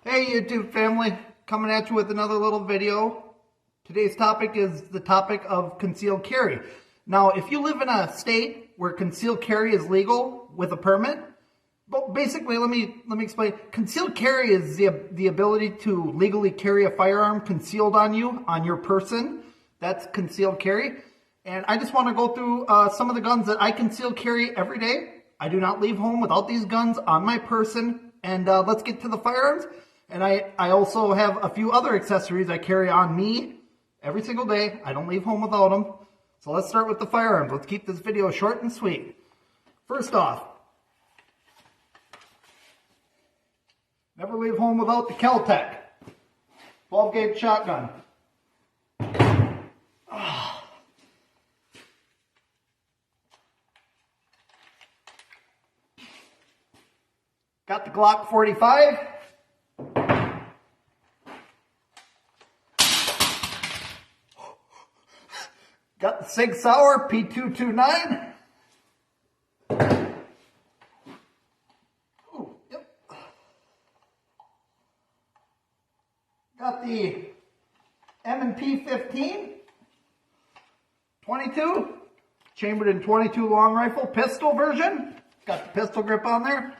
Hey YouTube family, coming at you with another little video. Today's topic is the topic of concealed carry. Now, if you live in a state where concealed carry is legal with a permit, but basically, let me explain. Concealed carry is the ability to legally carry a firearm concealed on you, on your person. That's concealed carry. And I just want to go through some of the guns that I conceal carry every day. I do not leave home without these guns on my person. And let's get to the firearms. And I also have a few other accessories I carry on me every single day. I don't leave home without them. So let's start with the firearms. Let's keep this video short and sweet. First off, never leave home without the Kel-Tec 12 gauge shotgun. Got the Glock 45. Got the Sig Sauer P229. Ooh, yep. Got the M&P 15, 22, chambered in 22 long rifle, pistol version. Got the pistol grip on there.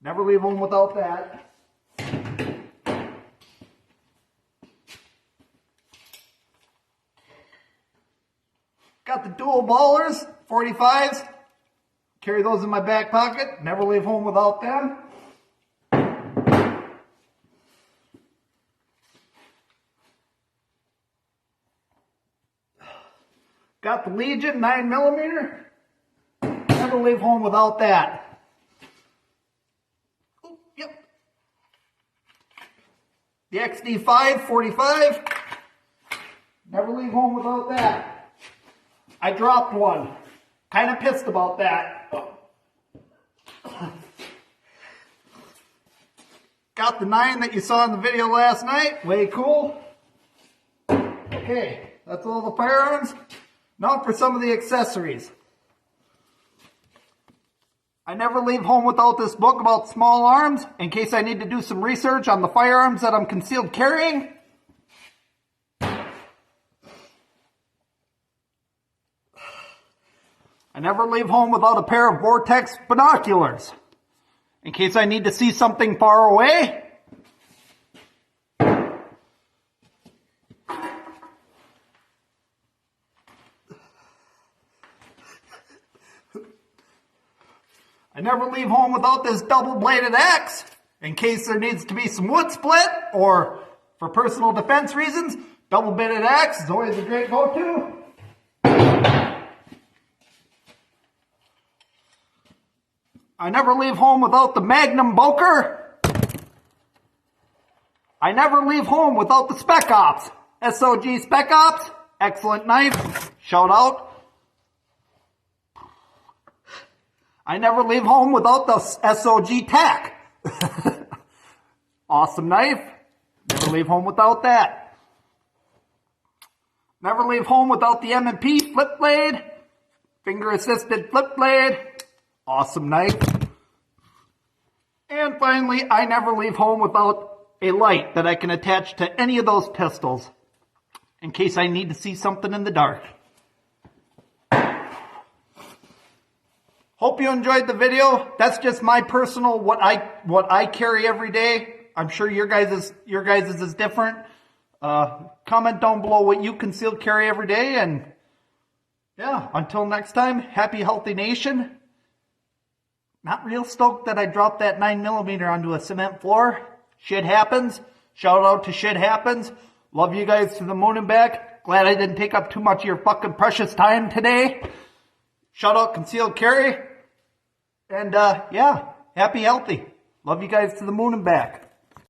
Never leave home without that. Got the dual ballers, 45s. Carry those in my back pocket. Never leave home without them. Got the Legion 9mm. Never leave home without that. Oh, yep. The XD5 45. Never leave home without that. I dropped one. Kind of pissed about that. Got the 9 that you saw in the video last night. Way cool. Okay, that's all the firearms. Now for some of the accessories. I never leave home without this book about small arms in case I need to do some research on the firearms that I'm concealed carrying. I never leave home without a pair of Vortex binoculars in case I need to see something far away. I never leave home without this double-bladed axe in case there needs to be some wood split or for personal defense reasons. Double-bladed axe is always a great go-to. I never leave home without the Magnum Boker. I never leave home without the Spec Ops. SOG Spec Ops. Excellent knife. Shout out. I never leave home without the SOG Tac. Awesome knife. Never leave home without that. Never leave home without the M&P flip blade. Finger assisted flip blade. Awesome knife. And finally, I never leave home without a light that I can attach to any of those pistols in case I need to see something in the dark. Hope you enjoyed the video. That's just my personal what I carry every day. I'm sure your guys' is different. Comment down below what you conceal carry every day, and yeah, until next time, happy healthy nation. Not real stoked that I dropped that 9mm onto a cement floor. Shit happens. Shout out to Shit Happens. Love you guys to the moon and back. Glad I didn't take up too much of your fucking precious time today. Shout out concealed carry. And yeah, happy healthy. Love you guys to the moon and back.